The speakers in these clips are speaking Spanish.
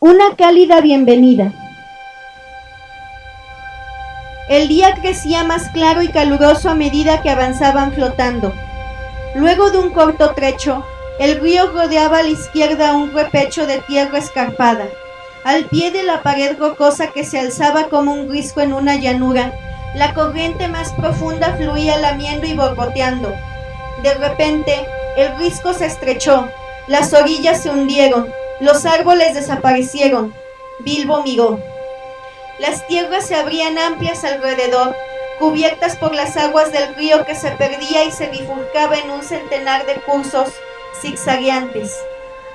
Una cálida bienvenida. El día crecía más claro y caluroso a medida que avanzaban flotando. Luego de un corto trecho, el río rodeaba a la izquierda un repecho de tierra escarpada. Al pie de la pared rocosa que se alzaba como un risco en una llanura, la corriente más profunda fluía lamiendo y borboteando. De repente, el risco se estrechó, las orillas se hundieron, los árboles desaparecieron. Bilbo miró. Las tierras se abrían amplias alrededor, cubiertas por las aguas del río que se perdía y se bifurcaba en un centenar de cursos zigzagueantes,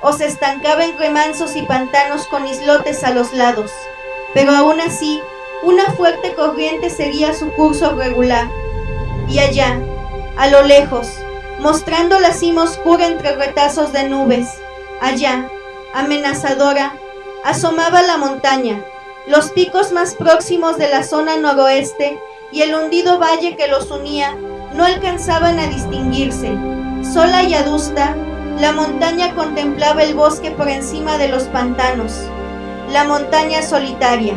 o se estancaba en remansos y pantanos con islotes a los lados. Pero aún así, una fuerte corriente seguía su curso regular. Y allá, a lo lejos, mostrando la cima oscura entre retazos de nubes, allá, amenazadora, asomaba la montaña, los picos más próximos de la zona noroeste y el hundido valle que los unía no alcanzaban a distinguirse. Sola y adusta, la montaña contemplaba el bosque por encima de los pantanos. La montaña solitaria.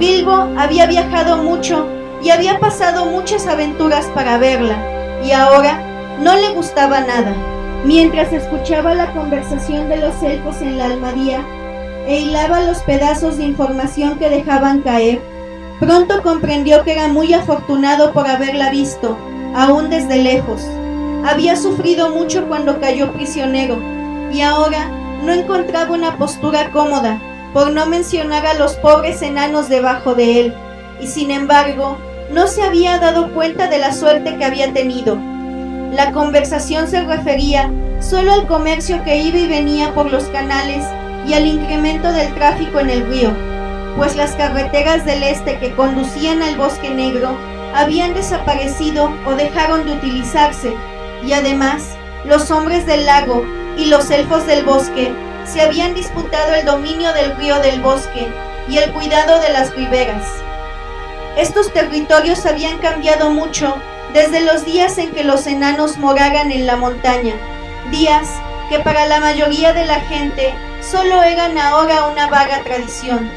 Bilbo había viajado mucho y había pasado muchas aventuras para verla, y ahora no le gustaba nada. Mientras escuchaba la conversación de los elfos en la almadía e hilaba los pedazos de información que dejaban caer, pronto comprendió que era muy afortunado por haberla visto, aún desde lejos. Había sufrido mucho cuando cayó prisionero, y ahora no encontraba una postura cómoda, por no mencionar a los pobres enanos debajo de él, y sin embargo, no se había dado cuenta de la suerte que había tenido. La conversación se refería solo al comercio que iba y venía por los canales y al incremento del tráfico en el río, pues las carreteras del este que conducían al Bosque Negro habían desaparecido o dejaron de utilizarse, y además los hombres del lago y los elfos del bosque se habían disputado el dominio del río del bosque y el cuidado de las riberas. Estos territorios habían cambiado mucho desde los días en que los enanos moraran en la montaña, días que para la mayoría de la gente solo eran ahora una vaga tradición.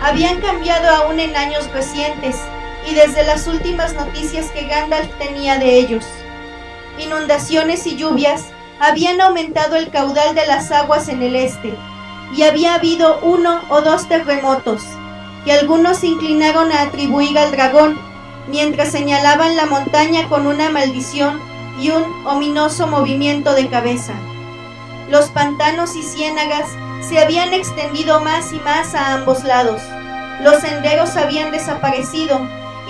Habían cambiado aún en años recientes y desde las últimas noticias que Gandalf tenía de ellos. Inundaciones y lluvias habían aumentado el caudal de las aguas en el este, y había habido 1 o 2 terremotos, que algunos se inclinaron a atribuir al dragón, mientras señalaban la montaña con una maldición y un ominoso movimiento de cabeza. Los pantanos y ciénagas se habían extendido más y más a ambos lados. Los senderos habían desaparecido,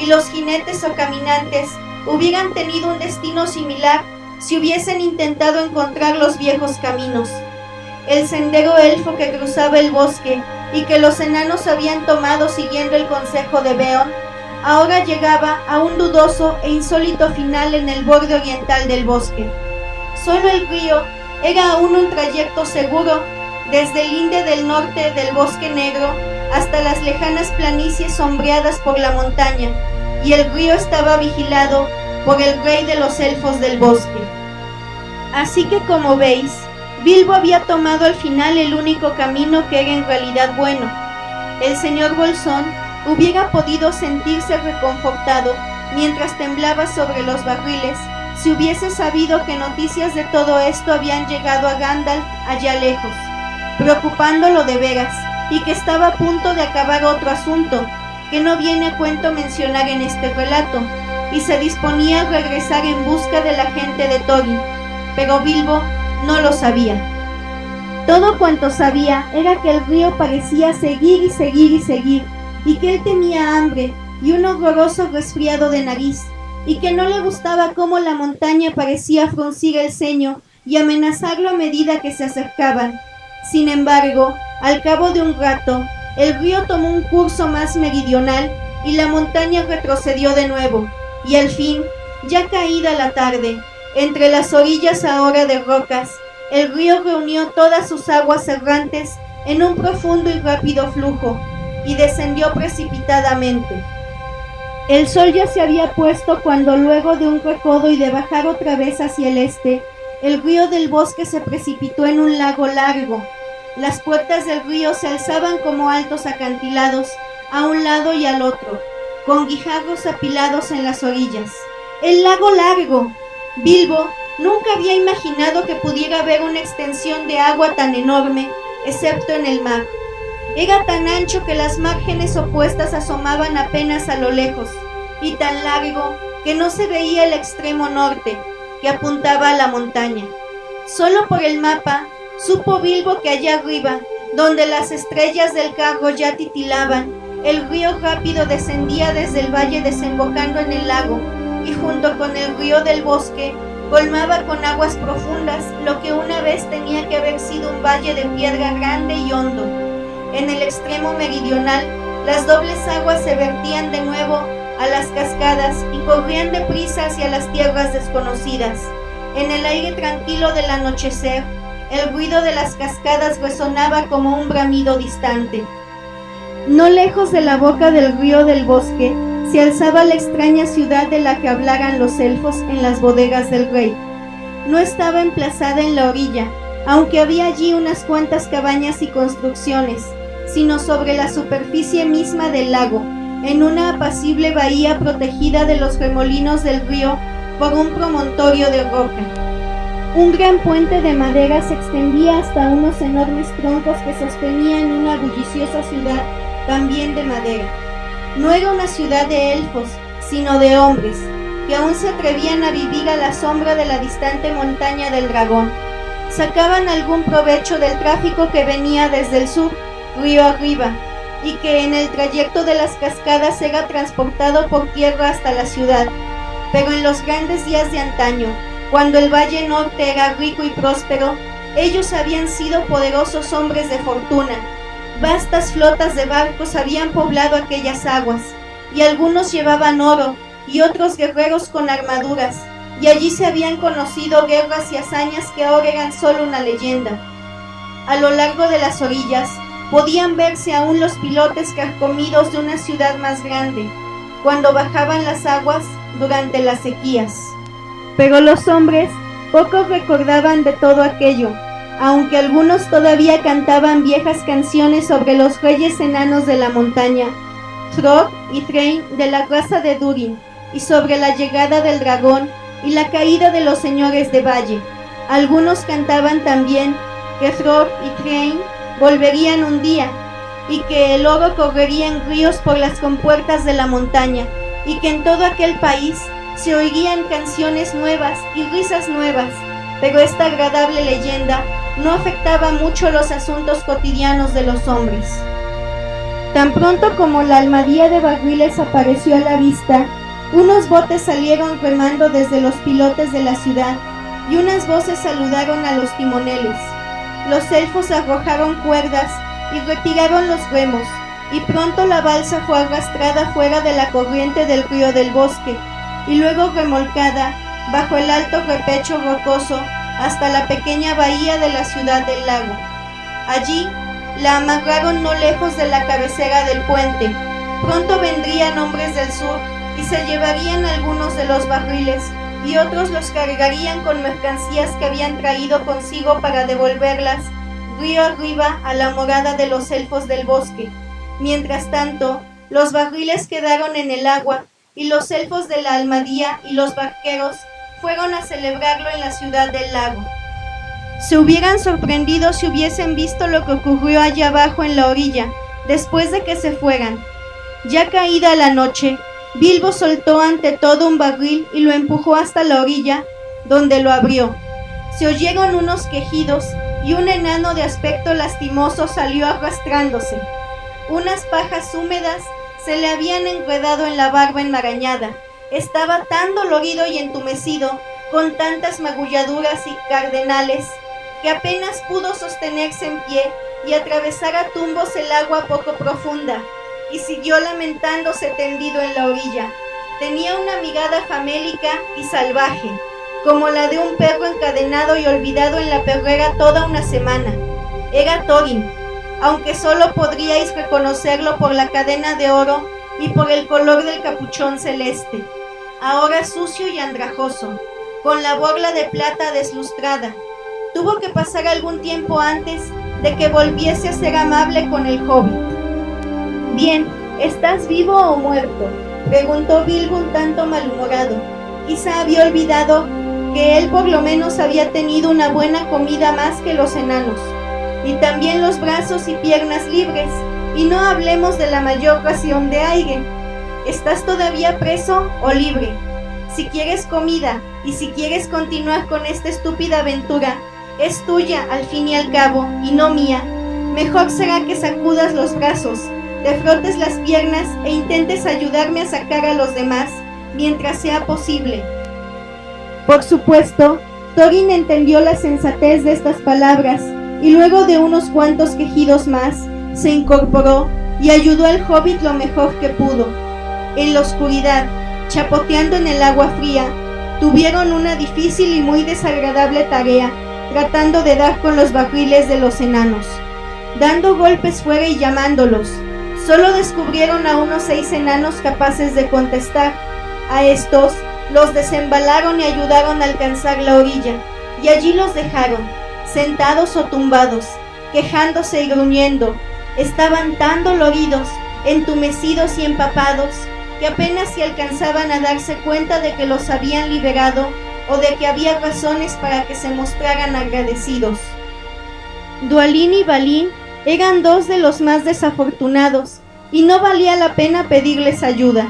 y los jinetes o caminantes hubieran tenido un destino similar si hubiesen intentado encontrar los viejos caminos. El sendero elfo que cruzaba el bosque y que los enanos habían tomado siguiendo el consejo de Beorn, ahora llegaba a un dudoso e insólito final en el borde oriental del bosque. Solo el río era aún un trayecto seguro desde el linde del norte del Bosque Negro hasta las lejanas planicies sombreadas por la montaña, y el río estaba vigilado por el rey de los elfos del bosque. Así que, como veis, Bilbo había tomado al final el único camino que era en realidad bueno. El señor Bolsón hubiera podido sentirse reconfortado mientras temblaba sobre los barriles si hubiese sabido que noticias de todo esto habían llegado a Gandalf allá lejos, preocupándolo de veras, y que estaba a punto de acabar otro asunto que no viene a cuento mencionar en este relato, y se disponía a regresar en busca de la gente de Thorin, pero Bilbo no lo sabía. Todo cuanto sabía era que el río parecía seguir y seguir y seguir, y que él tenía hambre y un horroroso resfriado de nariz, y que no le gustaba cómo la montaña parecía fruncir el ceño y amenazarlo a medida que se acercaban. Sin embargo, al cabo de un rato, el río tomó un curso más meridional y la montaña retrocedió de nuevo, y al fin, ya caída la tarde, entre las orillas ahora de rocas, el río reunió todas sus aguas errantes en un profundo y rápido flujo, y descendió precipitadamente. El sol ya se había puesto cuando, luego de un recodo y de bajar otra vez hacia el este, el río del bosque se precipitó en un lago largo, Las puertas del río se alzaban como altos acantilados a un lado y al otro, con guijarros apilados en las orillas. ¡El lago largo! Bilbo nunca había imaginado que pudiera haber una extensión de agua tan enorme, excepto en el mar. Era tan ancho que las márgenes opuestas asomaban apenas a lo lejos, y tan largo que no se veía el extremo norte, que apuntaba a la montaña. Solo por el mapa supo Bilbo que allá arriba, donde las estrellas del carro ya titilaban, el río rápido descendía desde el valle desembocando en el lago, y junto con el río del bosque colmaba con aguas profundas lo que una vez tenía que haber sido un valle de piedra grande y hondo. En el extremo meridional, las dobles aguas se vertían de nuevo a las cascadas y corrían deprisa hacia las tierras desconocidas. En el aire tranquilo del anochecer, el ruido de las cascadas resonaba como un bramido distante. No lejos de la boca del río del bosque, se alzaba la extraña ciudad de la que hablaran los elfos en las bodegas del rey. No estaba emplazada en la orilla, aunque había allí unas cuantas cabañas y construcciones, sino sobre la superficie misma del lago, en una apacible bahía protegida de los remolinos del río por un promontorio de roca. Un gran puente de madera se extendía hasta unos enormes troncos que sostenían una bulliciosa ciudad también de madera. No era una ciudad de elfos, sino de hombres, que aún se atrevían a vivir a la sombra de la distante montaña del dragón. Sacaban algún provecho del tráfico que venía desde el sur, río arriba, y que en el trayecto de las cascadas era transportado por tierra hasta la ciudad. Pero en los grandes días de antaño, cuando el Valle Norte era rico y próspero, ellos habían sido poderosos hombres de fortuna. Vastas flotas de barcos habían poblado aquellas aguas, y algunos llevaban oro, y otros guerreros con armaduras, y allí se habían conocido guerras y hazañas que ahora eran solo una leyenda. A lo largo de las orillas, podían verse aún los pilotes carcomidos de una ciudad más grande, cuando bajaban las aguas durante las sequías. Pero los hombres pocos recordaban de todo aquello, aunque algunos todavía cantaban viejas canciones sobre los reyes enanos de la montaña, Throg y Thrain de la raza de Durin, y sobre la llegada del dragón y la caída de los señores de valle. Algunos cantaban también que Throg y Thrain volverían un día, y que el oro correría en ríos por las compuertas de la montaña, y que en todo aquel país se oirían canciones nuevas y risas nuevas, pero esta agradable leyenda no afectaba mucho los asuntos cotidianos de los hombres. Tan pronto como la almadía de barriles apareció a la vista, unos botes salieron remando desde los pilotes de la ciudad, y unas voces saludaron a los timoneles. Los elfos arrojaron cuerdas y retiraron los remos, y pronto la balsa fue arrastrada fuera de la corriente del río del bosque, y luego remolcada bajo el alto repecho rocoso hasta la pequeña bahía de la ciudad del lago. Allí la amarraron no lejos de la cabecera del puente. Pronto vendrían hombres del sur y se llevarían algunos de los barriles, y otros los cargarían con mercancías que habían traído consigo para devolverlas río arriba a la morada de los elfos del bosque. Mientras tanto, los barriles quedaron en el agua, y los elfos de la almadía y los barqueros fueron a celebrarlo en la ciudad del lago. Se hubieran sorprendido si hubiesen visto lo que ocurrió allá abajo en la orilla, después de que se fueran. Ya caída la noche, Bilbo soltó ante todo un barril y lo empujó hasta la orilla, donde lo abrió. Se oyeron unos quejidos, y un enano de aspecto lastimoso salió arrastrándose. Unas pajas húmedas se le habían enredado en la barba enmarañada. Estaba tan dolorido y entumecido, con tantas magulladuras y cardenales, que apenas pudo sostenerse en pie y atravesar a tumbos el agua poco profunda, y siguió lamentándose tendido en la orilla. Tenía una mirada famélica y salvaje, como la de un perro encadenado y olvidado en la perrera toda una semana. Era Thorin, aunque solo podríais reconocerlo por la cadena de oro y por el color del capuchón celeste, ahora sucio y andrajoso, con la borla de plata deslustrada. Tuvo que pasar algún tiempo antes de que volviese a ser amable con el hobbit. «Bien, ¿estás vivo o muerto?», preguntó Bilbo un tanto malhumorado. Quizá había olvidado que él por lo menos había tenido una buena comida más que los enanos, y también los brazos y piernas libres, y no hablemos de la mayor ración de aire. ¿Estás todavía preso o libre? Si quieres comida, y si quieres continuar con esta estúpida aventura, es tuya al fin y al cabo, y no mía. Mejor será que sacudas los brazos, te frotes las piernas e intentes ayudarme a sacar a los demás, mientras sea posible». Por supuesto, Thorin entendió la sensatez de estas palabras, y luego de unos cuantos quejidos más, se incorporó y ayudó al hobbit lo mejor que pudo. En la oscuridad, chapoteando en el agua fría, tuvieron una difícil y muy desagradable tarea, tratando de dar con los barriles de los enanos. Dando golpes fuera y llamándolos, solo descubrieron a unos 6 enanos capaces de contestar. A estos los desembalaron y ayudaron a alcanzar la orilla, y allí los dejaron, sentados o tumbados, quejándose y gruñendo. Estaban tan doloridos, entumecidos y empapados, que apenas si alcanzaban a darse cuenta de que los habían liberado o de que había razones para que se mostraran agradecidos. Dwalin y Balin eran 2 de los más desafortunados, y no valía la pena pedirles ayuda.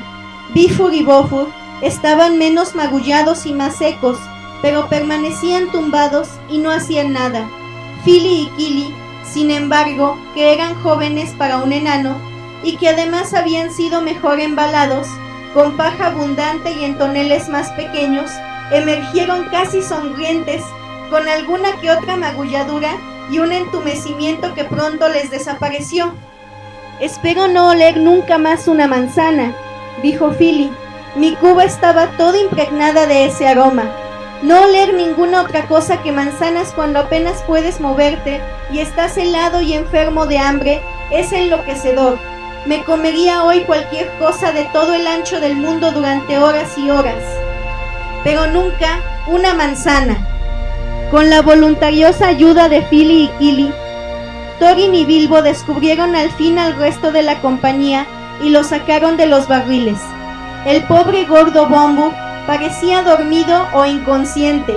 Bifur y Bofur estaban menos magullados y más secos, pero permanecían tumbados y no hacían nada. Fili y Kili, sin embargo, que eran jóvenes para un enano, y que además habían sido mejor embalados, con paja abundante y en toneles más pequeños, emergieron casi sonrientes, con alguna que otra magulladura y un entumecimiento que pronto les desapareció. «Espero no oler nunca más una manzana», dijo Fili. «Mi cuba estaba toda impregnada de ese aroma. No oler ninguna otra cosa que manzanas cuando apenas puedes moverte y estás helado y enfermo de hambre es enloquecedor. Me comería hoy cualquier cosa de todo el ancho del mundo durante horas y horas, pero nunca una manzana». Con la voluntariosa ayuda de Fili y Kili, Thorin y Bilbo descubrieron al fin al resto de la compañía y lo sacaron de los barriles. El pobre gordo Bombur parecía dormido o inconsciente.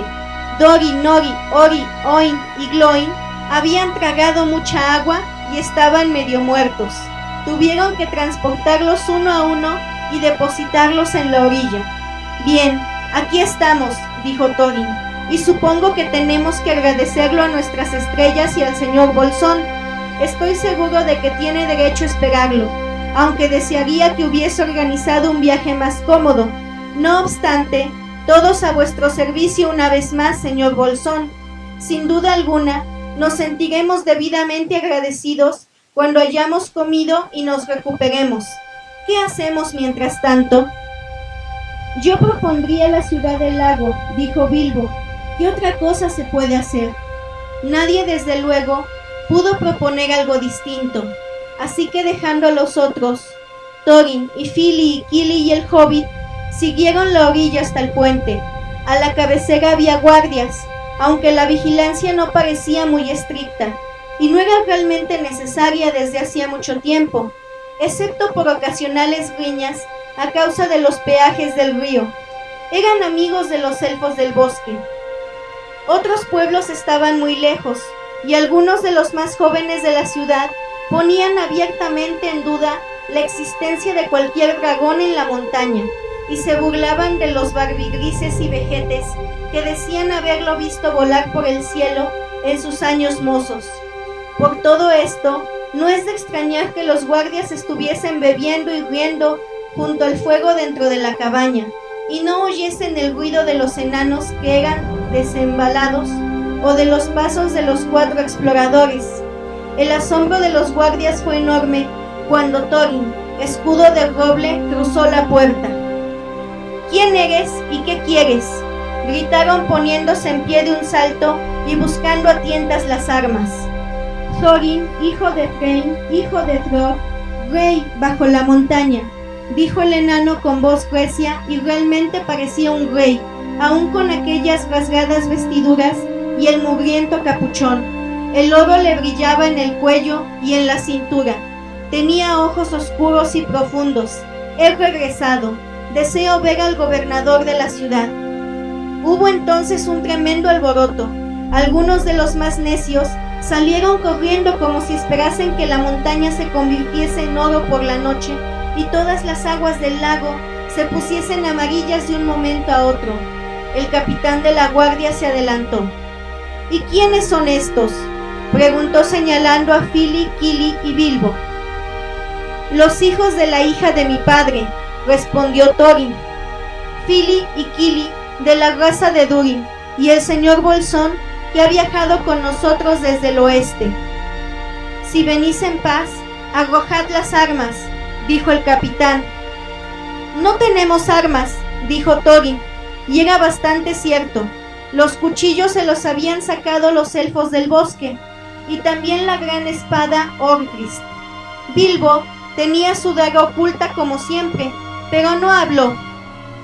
Dori, Nori, Ori, Oin y Gloin habían tragado mucha agua y estaban medio muertos. Tuvieron que transportarlos uno a uno y depositarlos en la orilla. «Bien, aquí estamos», dijo Thorin, «y supongo que tenemos que agradecerlo a nuestras estrellas y al señor Bolsón. Estoy seguro de que tiene derecho a esperarlo, aunque desearía que hubiese organizado un viaje más cómodo. No obstante, todos a vuestro servicio una vez más, señor Bolsón. Sin duda alguna, nos sentiremos debidamente agradecidos cuando hayamos comido y nos recuperemos. ¿Qué hacemos mientras tanto?» «Yo propondría la ciudad del lago», dijo Bilbo. «¿Qué otra cosa se puede hacer?» Nadie, desde luego, pudo proponer algo distinto, así que dejando a los otros, Thorin y Fili y Kili y el hobbit, siguieron la orilla hasta el puente. A la cabecera había guardias, aunque la vigilancia no parecía muy estricta, y no era realmente necesaria desde hacía mucho tiempo, excepto por ocasionales riñas a causa de los peajes del río. Eran amigos de los elfos del bosque. Otros pueblos estaban muy lejos, y algunos de los más jóvenes de la ciudad ponían abiertamente en duda la existencia de cualquier dragón en la montaña, y se burlaban de los barbigrises y vejetes que decían haberlo visto volar por el cielo en sus años mozos. Por todo esto, no es de extrañar que los guardias estuviesen bebiendo y riendo junto al fuego dentro de la cabaña, y no oyesen el ruido de los enanos que eran desembalados o de los pasos de los 4 exploradores. El asombro de los guardias fue enorme cuando Thorin, escudo de roble, cruzó la puerta. «¿Quién eres y qué quieres?», gritaron poniéndose en pie de un salto y buscando a tientas las armas. «Thorin, hijo de Thrain, hijo de Thror, rey bajo la montaña», dijo el enano con voz recia, y realmente parecía un rey, aun con aquellas rasgadas vestiduras y el mugriento capuchón. El oro le brillaba en el cuello y en la cintura. Tenía ojos oscuros y profundos. He regresado. Deseo ver al gobernador de la ciudad. Hubo entonces un tremendo alboroto. Algunos de los más necios salieron corriendo como si esperasen que la montaña se convirtiese en oro por la noche y todas las aguas del lago se pusiesen amarillas de un momento a otro. El capitán de la guardia se adelantó. ¿Y quiénes son estos?, preguntó señalando a Fili, Kili y Bilbo. Los hijos de la hija de mi padre, respondió Thorin. Fili y Kili de la raza de Durin, y el señor Bolsón, que ha viajado con nosotros desde el oeste. Si venís en paz, arrojad las armas, dijo el capitán. No tenemos armas, dijo Thorin, y era bastante cierto. Los cuchillos se los habían sacado los elfos del bosque, y también la gran espada Orcrist. Bilbo tenía su daga oculta como siempre, pero no habló.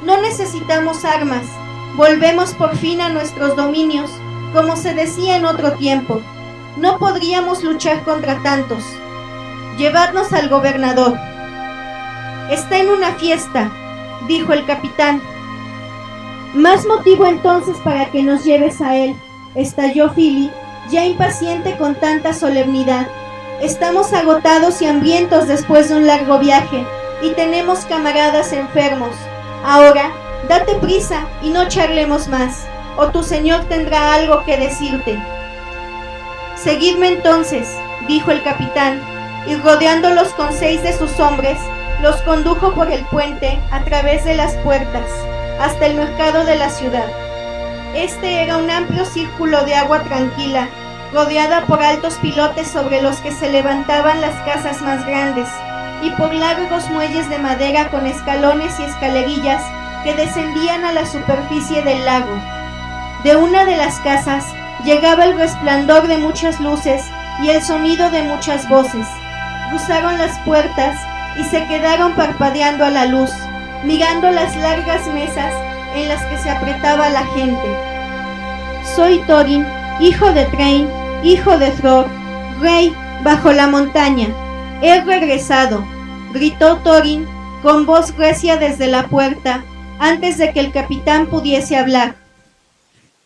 No necesitamos armas, volvemos por fin a nuestros dominios, como se decía en otro tiempo. No podríamos luchar contra tantos. Llevadnos al gobernador. Está en una fiesta, dijo el capitán. Más motivo entonces para que nos lleves a él, estalló Fili, ya impaciente con tanta solemnidad. Estamos agotados y hambrientos después de un largo viaje, y tenemos camaradas enfermos. Ahora, date prisa y no charlemos más, o tu señor tendrá algo que decirte. Seguidme entonces, dijo el capitán, y rodeándolos con 6 de sus hombres, los condujo por el puente a través de las puertas, hasta el mercado de la ciudad. Este era un amplio círculo de agua tranquila, rodeada por altos pilotes sobre los que se levantaban las casas más grandes, y por largos muelles de madera con escalones y escalerillas que descendían a la superficie del lago. De una de las casas llegaba el resplandor de muchas luces y el sonido de muchas voces. Cruzaron las puertas y se quedaron parpadeando a la luz, mirando las largas mesas en las que se apretaba la gente. Soy Thorin, hijo de Thrain, hijo de Thror, rey bajo la montaña. He regresado, gritó Thorin con voz recia desde la puerta, antes de que el capitán pudiese hablar.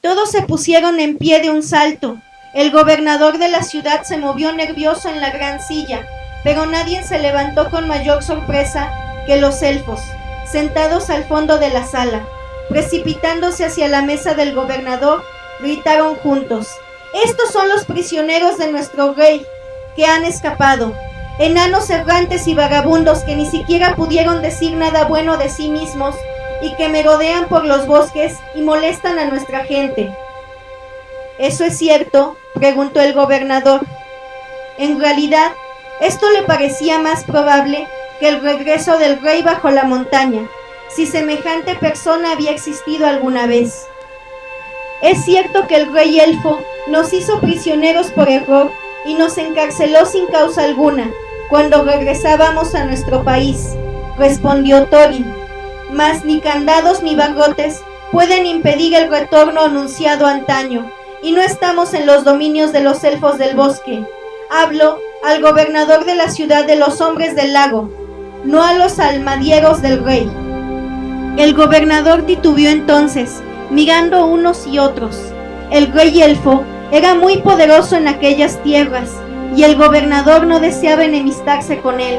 Todos se pusieron en pie de un salto. El gobernador de la ciudad se movió nervioso en la gran silla, pero nadie se levantó con mayor sorpresa que los elfos, sentados al fondo de la sala. Precipitándose hacia la mesa del gobernador, gritaron juntos: «Estos son los prisioneros de nuestro rey, que han escapado, enanos errantes y vagabundos que ni siquiera pudieron decir nada bueno de sí mismos y que merodean por los bosques y molestan a nuestra gente». ¿Eso es cierto?, preguntó el gobernador. En realidad, esto le parecía más probable que el regreso del rey bajo la montaña, si semejante persona había existido alguna vez. Es cierto que el rey elfo nos hizo prisioneros por error y nos encarceló sin causa alguna cuando regresábamos a nuestro país, respondió Thorin, mas ni candados ni barrotes pueden impedir el retorno anunciado antaño, y no estamos en los dominios de los elfos del bosque. Hablo al gobernador de la ciudad de los hombres del lago, no a los almadieros del rey. El gobernador titubeó entonces, mirando unos y otros. El rey elfo era muy poderoso en aquellas tierras, y el gobernador no deseaba enemistarse con él.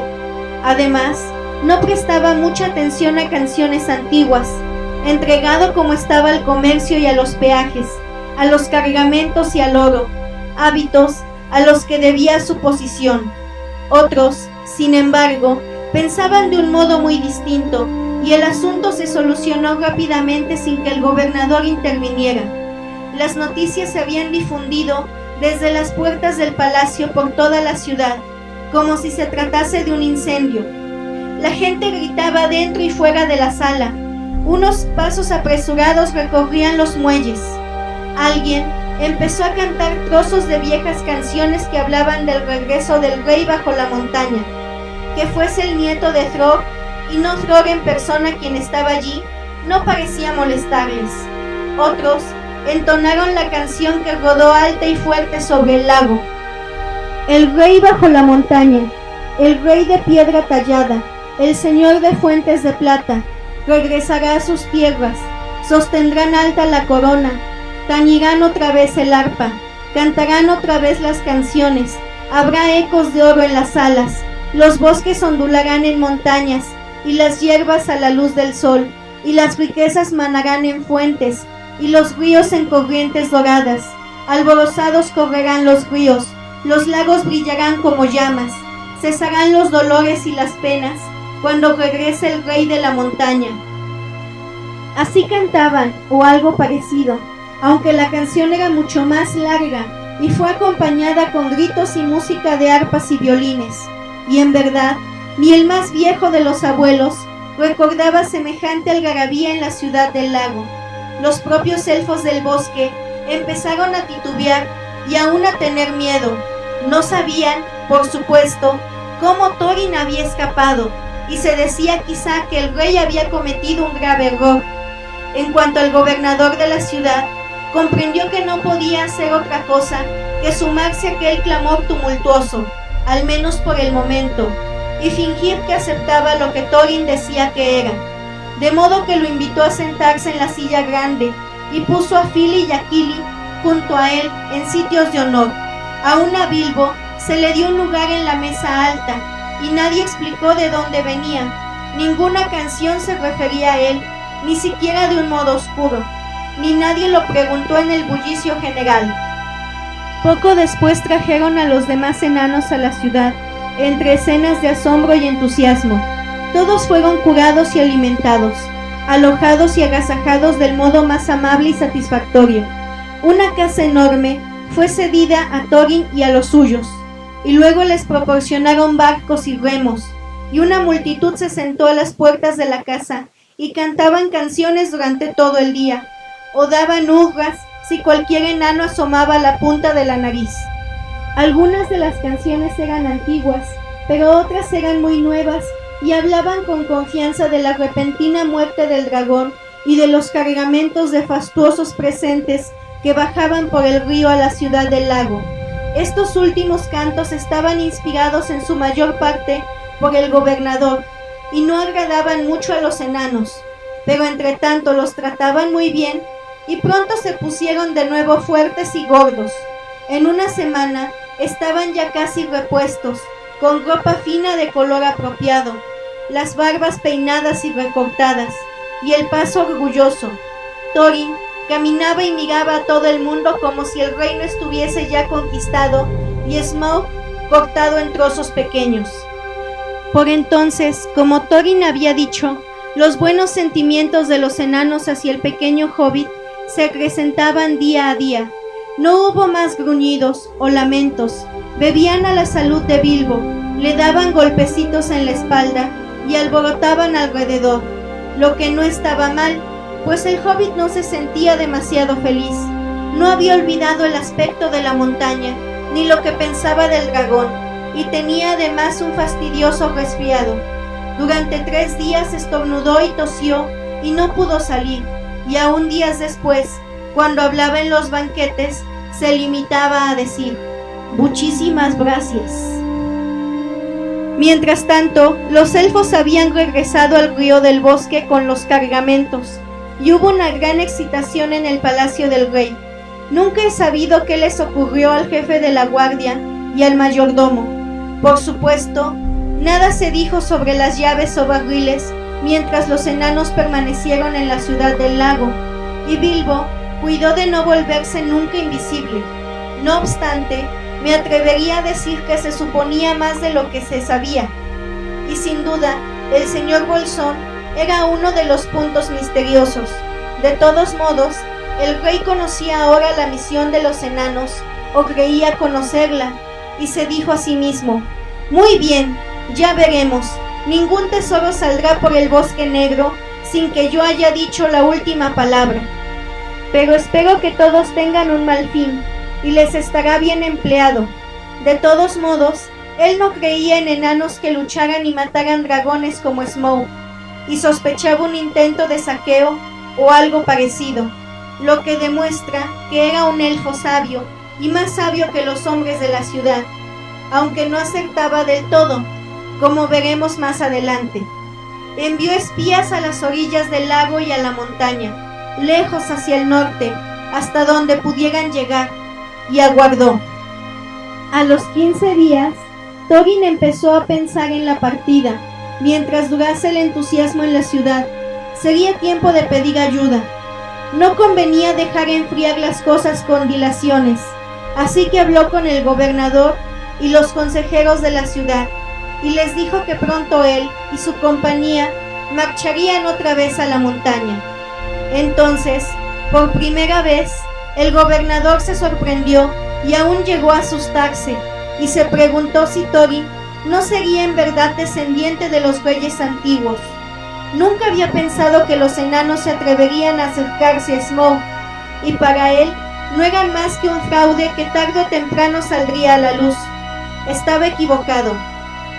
Además, no prestaba mucha atención a canciones antiguas, entregado como estaba al comercio y a los peajes, a los cargamentos y al oro, hábitos a los que debía su posición. Otros, sin embargo, pensaban de un modo muy distinto, y el asunto se solucionó rápidamente sin que el gobernador interviniera. Las noticias se habían difundido desde las puertas del palacio por toda la ciudad, como si se tratase de un incendio. La gente gritaba dentro y fuera de la sala. Unos pasos apresurados recorrían los muelles. Alguien empezó a cantar trozos de viejas canciones que hablaban del regreso del rey bajo la montaña. Que fuese el nieto de Thror, y no Thror en persona quien estaba allí, no parecía molestarles. Otros entonaron la canción que rodó alta y fuerte sobre el lago. El rey bajo la montaña, el rey de piedra tallada, el señor de fuentes de plata, regresará a sus tierras, sostendrán alta la corona, tañirán otra vez el arpa, cantarán otra vez las canciones, habrá ecos de oro en las alas, los bosques ondularán en montañas, y las hierbas a la luz del sol, y las riquezas manarán en fuentes, y los ríos en corrientes doradas, alborozados correrán los ríos, los lagos brillarán como llamas, cesarán los dolores y las penas, cuando regrese el rey de la montaña. Así cantaban, o algo parecido, aunque la canción era mucho más larga, y fue acompañada con gritos y música de arpas y violines, y en verdad, ni el más viejo de los abuelos recordaba semejante algarabía en la ciudad del lago. Los propios elfos del bosque empezaron a titubear y aún a tener miedo. No sabían, por supuesto, cómo Thorin había escapado, y se decía quizá que el rey había cometido un grave error. En cuanto al gobernador de la ciudad, comprendió que no podía hacer otra cosa que sumarse a aquel clamor tumultuoso, al menos por el momento, y fingir que aceptaba lo que Thorin decía que era, de modo que lo invitó a sentarse en la silla grande y puso a Fili y a Kili junto a él en sitios de honor. Aún a Bilbo se le dio un lugar en la mesa alta y nadie explicó de dónde venía. Ninguna canción se refería a él, ni siquiera de un modo oscuro, ni nadie lo preguntó en el bullicio general. Poco después trajeron a los demás enanos a la ciudad, entre escenas de asombro y entusiasmo. Todos fueron curados y alimentados, alojados y agasajados del modo más amable y satisfactorio. Una casa enorme fue cedida a Thorin y a los suyos, y luego les proporcionaron barcos y remos, y una multitud se sentó a las puertas de la casa y cantaban canciones durante todo el día, o daban hurras si cualquier enano asomaba la punta de la nariz. Algunas de las canciones eran antiguas, pero otras eran muy nuevas y hablaban con confianza de la repentina muerte del dragón y de los cargamentos de fastuosos presentes que bajaban por el río a la ciudad del lago. Estos últimos cantos estaban inspirados en su mayor parte por el gobernador y no agradaban mucho a los enanos, pero entre tanto los trataban muy bien y pronto se pusieron de nuevo fuertes y gordos. En una semana estaban ya casi repuestos, con ropa fina de color apropiado, las barbas peinadas y recortadas, y el paso orgulloso. Thorin caminaba y miraba a todo el mundo como si el reino estuviese ya conquistado y Smaug cortado en trozos pequeños. Por entonces, como Thorin había dicho, los buenos sentimientos de los enanos hacia el pequeño hobbit se acrecentaban día a día. No hubo más gruñidos o lamentos, bebían a la salud de Bilbo, le daban golpecitos en la espalda y alborotaban alrededor, lo que no estaba mal, pues el hobbit no se sentía demasiado feliz. No había olvidado el aspecto de la montaña, ni lo que pensaba del dragón, y tenía además un fastidioso resfriado. Durante 3 días estornudó y tosió y no pudo salir, y aún días después, cuando hablaba en los banquetes, se limitaba a decir: «Muchísimas gracias». Mientras tanto, los elfos habían regresado al río del bosque con los cargamentos, y hubo una gran excitación en el palacio del rey. Nunca he sabido qué les ocurrió al jefe de la guardia y al mayordomo. Por supuesto, nada se dijo sobre las llaves o barriles mientras los enanos permanecieron en la ciudad del lago, y Bilbo cuidó de no volverse nunca invisible. No obstante, me atrevería a decir que se suponía más de lo que se sabía, y sin duda, el señor Bolsón era uno de los puntos misteriosos. De todos modos, el rey conocía ahora la misión de los enanos, o creía conocerla, y se dijo a sí mismo: «Muy bien, ya veremos. Ningún tesoro saldrá por el bosque negro sin que yo haya dicho la última palabra. Pero espero que todos tengan un mal fin, y les estará bien empleado». De todos modos, él no creía en enanos que lucharan y mataran dragones como Smaug, y sospechaba un intento de saqueo o algo parecido. lo que demuestra que era un elfo sabio y más sabio que los hombres de la ciudad, aunque no acertaba del todo, como veremos más adelante. Envió espías a las orillas del lago y a la montaña, lejos hacia el norte, hasta donde pudieran llegar, y aguardó. A los 15 días, Thorin empezó a pensar en la partida. Mientras durase el entusiasmo en la ciudad, sería tiempo de pedir ayuda. No convenía dejar enfriar las cosas con dilaciones, así que habló con el gobernador y los consejeros de la ciudad, y les dijo que pronto él y su compañía marcharían otra vez a la montaña. Entonces, por primera vez, el gobernador se sorprendió y aún llegó a asustarse, y se preguntó si Thorin no sería en verdad descendiente de los reyes antiguos. Nunca había pensado que los enanos se atreverían a acercarse a Smaug, y para él no era más que un fraude que tarde o temprano saldría a la luz. Estaba equivocado.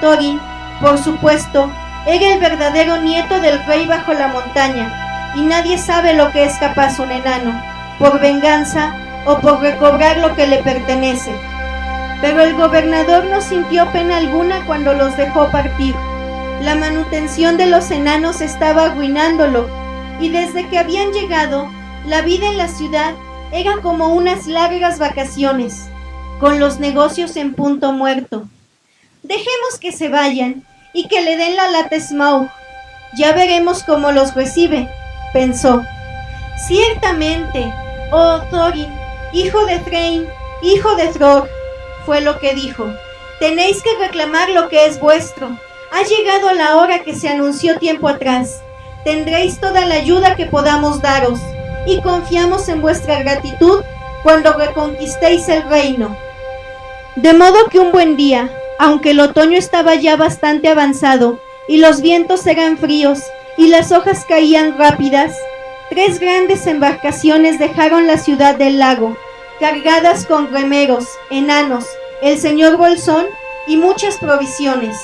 Thorin, por supuesto, era el verdadero nieto del rey bajo la montaña, y nadie sabe lo que es capaz un enano, por venganza o por recobrar lo que le pertenece. Pero el gobernador no sintió pena alguna cuando los dejó partir. La manutención de los enanos estaba arruinándolo, y desde que habían llegado, la vida en la ciudad era como unas largas vacaciones, con los negocios en punto muerto. Dejemos que se vayan y que le den la lata a Smaug. Ya veremos cómo los recibe, pensó. Ciertamente, oh Thorin, hijo de Thrain, hijo de Throg, fue lo que dijo. Tenéis que reclamar lo que es vuestro. Ha llegado la hora que se anunció tiempo atrás. Tendréis toda la ayuda que podamos daros, y confiamos en vuestra gratitud cuando reconquistéis el reino. De modo que un buen día, aunque el otoño estaba ya bastante avanzado, y los vientos eran fríos, y las hojas caían rápidas, 3 grandes embarcaciones dejaron la ciudad del lago, cargadas con remeros, enanos, el señor Bolsón y muchas provisiones.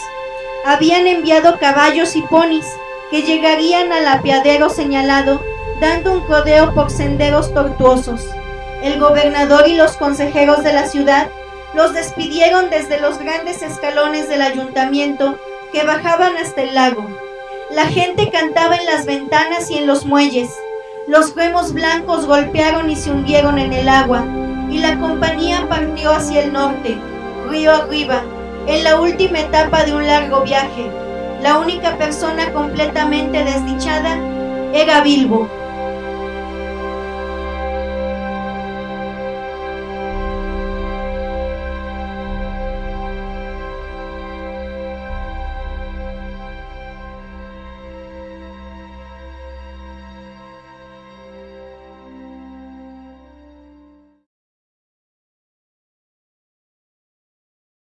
Habían enviado caballos y ponis que llegarían al apeadero señalado, dando un rodeo por senderos tortuosos. El gobernador y los consejeros de la ciudad los despidieron desde los grandes escalones del ayuntamiento que bajaban hasta el lago. La gente cantaba en las ventanas y en los muelles. Los remos blancos golpearon y se hundieron en el agua, y la compañía partió hacia el norte, río arriba, en la última etapa de un largo viaje. La única persona completamente desdichada era Bilbo.